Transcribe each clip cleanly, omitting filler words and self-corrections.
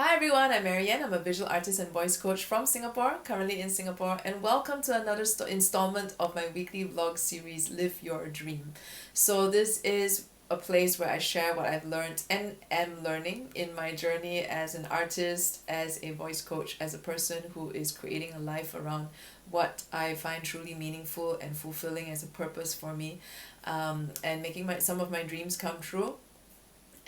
Hi everyone, I'm MaryAnn. I'm a visual artist and voice coach from Singapore, currently in Singapore, and welcome to another installment of my weekly vlog series, Live Your Dream. So this is a place where I share what I've learned and am learning in my journey as an artist, as a voice coach, as a person who is creating a life around what I find truly meaningful and fulfilling as a purpose for me, and making some of my dreams come true.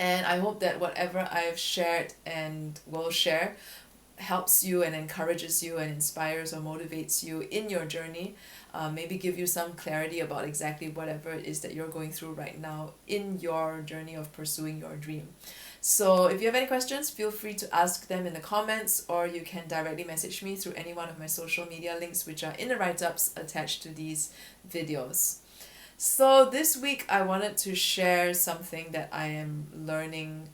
And I hope that whatever I've shared and will share helps you and encourages you and inspires or motivates you in your journey. Maybe give you some clarity about exactly whatever it is that you're going through right now in your journey of pursuing your dream. So if you have any questions, feel free to ask them in the comments, or you can directly message me through any one of my social media links, which are in the write-ups attached to these videos. So this week I wanted to share something that I am learning.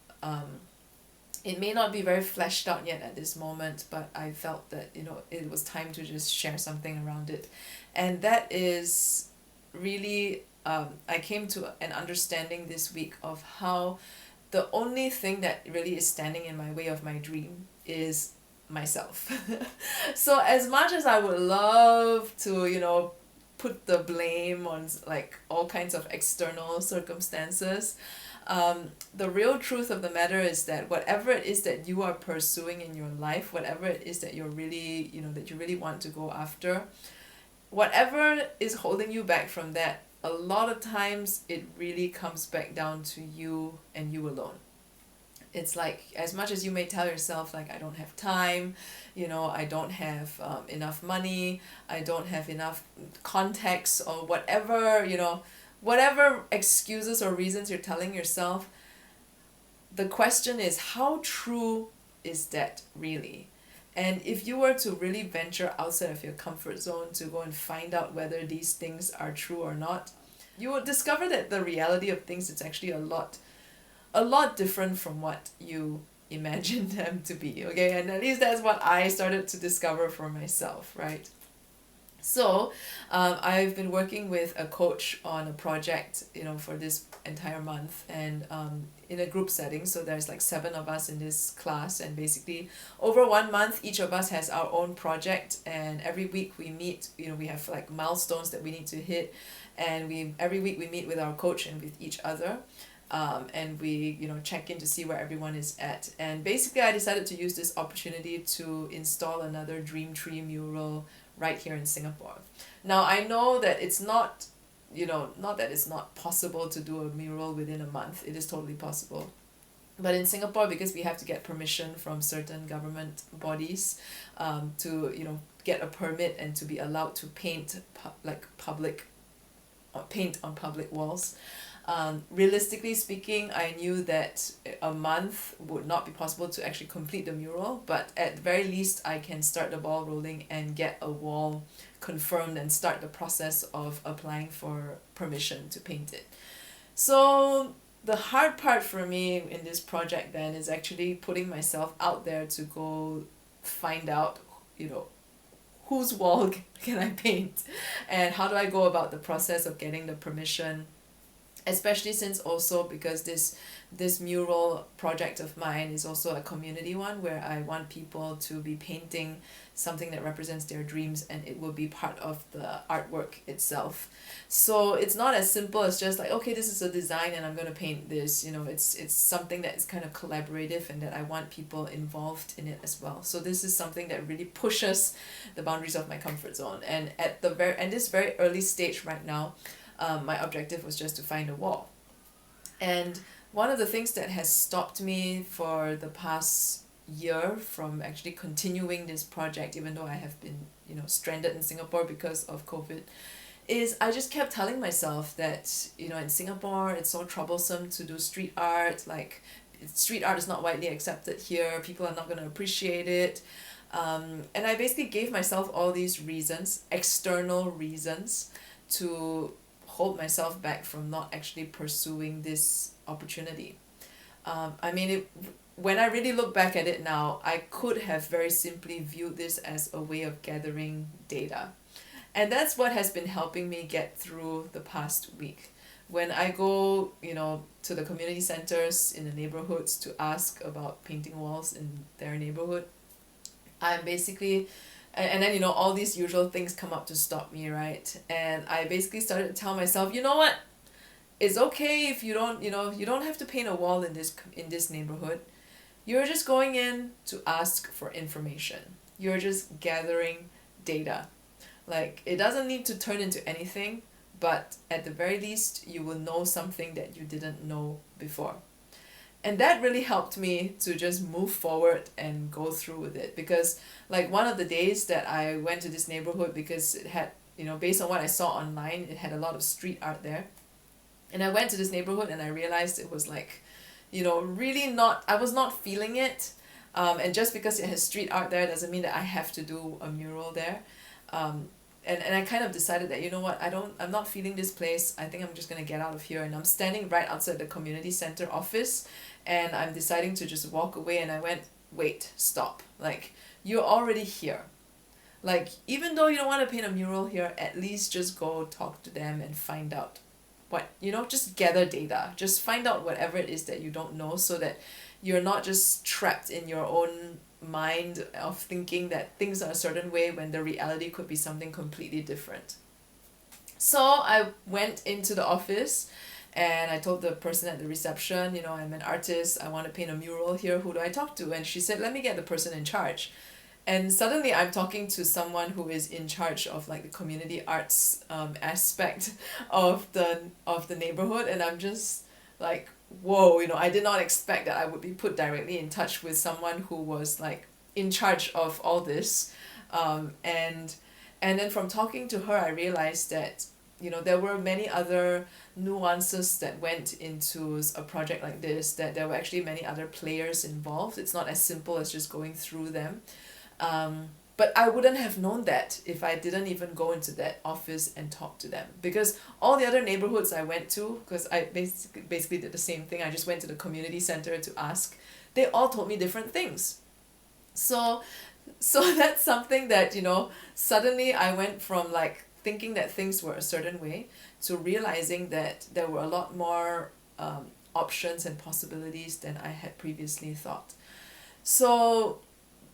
It may not be very fleshed out yet at this moment, but I felt that it was time to just share something around it. And that is really, I came to an understanding this week of how the only thing that really is standing in my way of my dream is myself. So as much as I would love to, put the blame on like all kinds of external circumstances, the real truth of the matter is that whatever it is that you are pursuing in your life, whatever it is that you're really, that you really want to go after, whatever is holding you back from that, a lot of times it really comes back down to you and you alone. It's like, as much as you may tell yourself, like, I don't have time, I don't have enough money, I don't have enough contacts, or whatever, whatever excuses or reasons you're telling yourself, the question is, how true is that really? And if you were to really venture outside of your comfort zone to go and find out whether these things are true or not, you will discover that the reality of things is actually a lot different from what you imagine them to be, okay? And at least that's what I started to discover for myself, right? So I've been working with a coach on a project, for this entire month, and in a group setting. So there's like 7 of us in this class, and basically over 1 month each of us has our own project, and every week we meet. We have like milestones that we need to hit, and every week we meet with our coach and with each other. And we check in to see where everyone is at. And basically I decided to use this opportunity to install another Dream Tree mural right here in Singapore. Now I know that it's not that it's not possible to do a mural within a month. It is totally possible. But in Singapore, because we have to get permission from certain government bodies to get a permit and to be allowed to paint paint on public walls. Realistically speaking, I knew that a month would not be possible to actually complete the mural, but at the very least I can start the ball rolling and get a wall confirmed and start the process of applying for permission to paint it. So the hard part for me in this project then is actually putting myself out there to go find out, whose wall can I paint, and how do I go about the process of getting the permission. Especially since also because this mural project of mine is also a community one, where I want people to be painting something that represents their dreams, and it will be part of the artwork itself. So it's not as simple as just like, okay, this is a design and I'm going to paint this. It's something that is kind of collaborative, and that I want people involved in it as well. So this is something that really pushes the boundaries of my comfort zone. And at this very early stage right now, my objective was just to find a wall. And one of the things that has stopped me for the past year from actually continuing this project, even though I have been stranded in Singapore because of COVID, is I just kept telling myself that in Singapore it's so troublesome to do street art. Like, street art is not widely accepted here, people are not going to appreciate it. And I basically gave myself all these reasons, external reasons, to hold myself back from not actually pursuing this opportunity. When I really look back at it now, I could have very simply viewed this as a way of gathering data. And that's what has been helping me get through the past week, when I go, to the community centers in the neighborhoods to ask about painting walls in their neighborhood, I'm basically, and then, all these usual things come up to stop me, right? And I basically started to tell myself, you know what? It's okay if you don't have to paint a wall in this neighborhood. You're just going in to ask for information. You're just gathering data. Like, it doesn't need to turn into anything, but at the very least, you will know something that you didn't know before. And that really helped me to just move forward and go through with it, because like one of the days that I went to this neighborhood, because it had, based on what I saw online, it had a lot of street art there. And I went to this neighborhood and I realized it was like, really not, I was not feeling it. And just because it has street art there doesn't mean that I have to do a mural there. And I kind of decided that, I'm not feeling this place. I think I'm just going to get out of here. And I'm standing right outside the community center office and I'm deciding to just walk away. And I went, wait, stop. Like, you're already here. Like, even though you don't want to paint a mural here, at least just go talk to them and find out what, just gather data. Just find out whatever it is that you don't know, so that you're not just trapped in your own mind of thinking that things are a certain way when the reality could be something completely different. So I went into the office and I told the person at the reception, I'm an artist, I want to paint a mural here, who do I talk to? And she said, let me get the person in charge. And suddenly I'm talking to someone who is in charge of like the community arts aspect of the neighborhood, and I'm just like, whoa, I did not expect that I would be put directly in touch with someone who was like in charge of all this. And then from talking to her, I realized that there were many other nuances that went into a project like this, that there were actually many other players involved. It's not as simple as just going through them. But I wouldn't have known that if I didn't even go into that office and talk to them, because all the other neighborhoods I went to, because I basically did the same thing, I just went to the community center to ask, they all told me different things. So that's something that, suddenly I went from like thinking that things were a certain way to realizing that there were a lot more options and possibilities than I had previously thought. So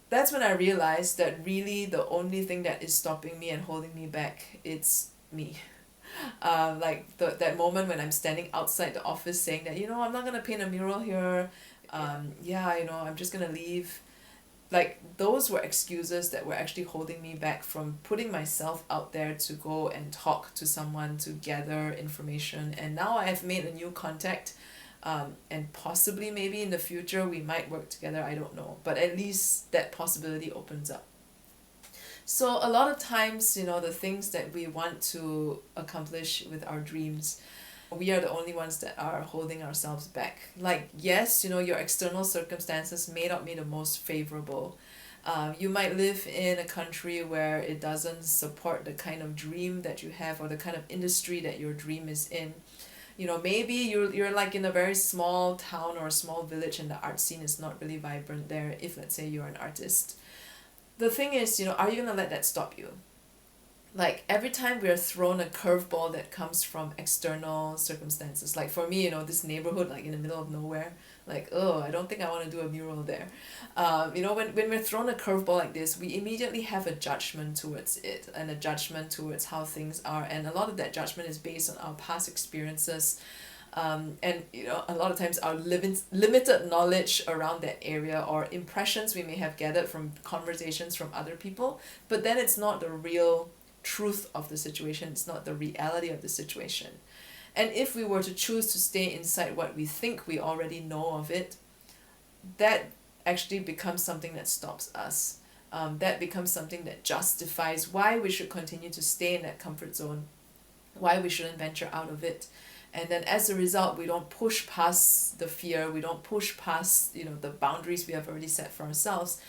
that's when I realized that really the only thing that is stopping me and holding me back, it's me. That moment when I'm standing outside the office saying that, I'm not gonna paint a mural here. I'm just gonna leave. Like, those were excuses that were actually holding me back from putting myself out there to go and talk to someone, to gather information. And now I have made a new contact. And possibly maybe in the future we might work together, I don't know, but at least that possibility opens up. So a lot of times, the things that we want to accomplish with our dreams, we are the only ones that are holding ourselves back. Like, yes, your external circumstances may not be the most favorable. You might live in a country where it doesn't support the kind of dream that you have or the kind of industry that your dream is in. Maybe you're like in a very small town or a small village and the art scene is not really vibrant there, if let's say you're an artist. The thing is, are you going to let that stop you? Like, every time we're thrown a curveball that comes from external circumstances, like for me, this neighborhood, like in the middle of nowhere, like, oh, I don't think I want to do a mural there. When we're thrown a curveball like this, we immediately have a judgment towards it and a judgment towards how things are. And a lot of that judgment is based on our past experiences. And a lot of times our limited knowledge around that area, or impressions we may have gathered from conversations from other people, but then it's not the real truth of the situation, it's not the reality of the situation. And if we were to choose to stay inside what we think we already know of it, that actually becomes something that stops us. That becomes something that justifies why we should continue to stay in that comfort zone, why we shouldn't venture out of it. And then as a result, we don't push past the fear, we don't push past the boundaries we have already set for ourselves.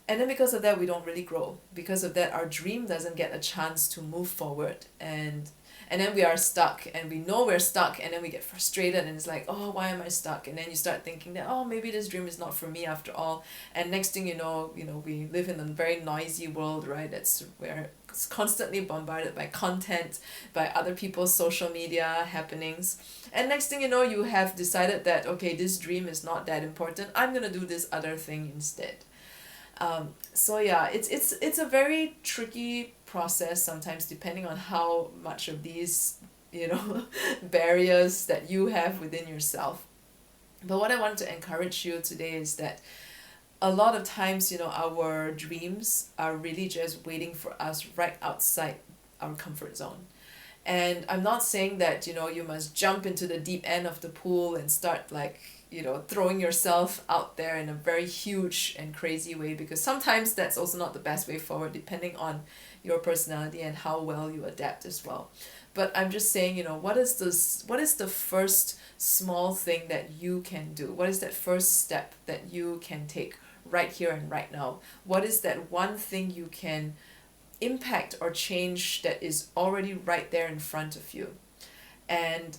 And then because of that, we don't really grow. Because of that, our dream doesn't get a chance to move forward. And And then we are stuck, and we know we're stuck, and then we get frustrated, and it's like, oh, why am I stuck? And then you start thinking that, oh, maybe this dream is not for me after all. And next thing we live in a very noisy world, right? We're constantly bombarded by content, by other people's social media happenings. And next thing you know, you have decided that, okay, this dream is not that important. I'm gonna do this other thing instead. So yeah, it's a very tricky process sometimes, depending on how much of these barriers that you have within yourself. But what I want to encourage you today is that a lot of times, our dreams are really just waiting for us right outside our comfort zone. And I'm not saying that, you must jump into the deep end of the pool and start like, throwing yourself out there in a very huge and crazy way, because sometimes that's also not the best way forward, depending on your personality and how well you adapt as well. But I'm just saying, what is the first small thing that you can do? What is that first step that you can take right here and right now? What is that one thing you can impact or change that is already right there in front of you? And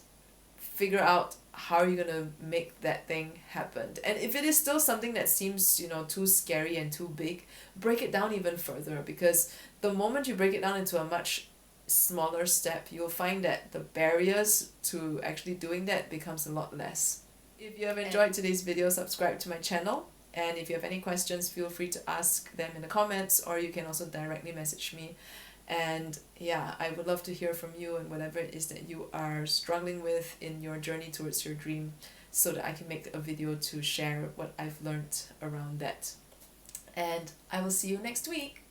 figure out how are you going to make that thing happen. And if it is still something that seems, too scary and too big, break it down even further, because the moment you break it down into a much smaller step, you'll find that the barriers to actually doing that becomes a lot less. If you have enjoyed today's video, subscribe to my channel. And if you have any questions, feel free to ask them in the comments, or you can also directly message me. And yeah, I would love to hear from you and whatever it is that you are struggling with in your journey towards your dream, so that I can make a video to share what I've learned around that. And I will see you next week.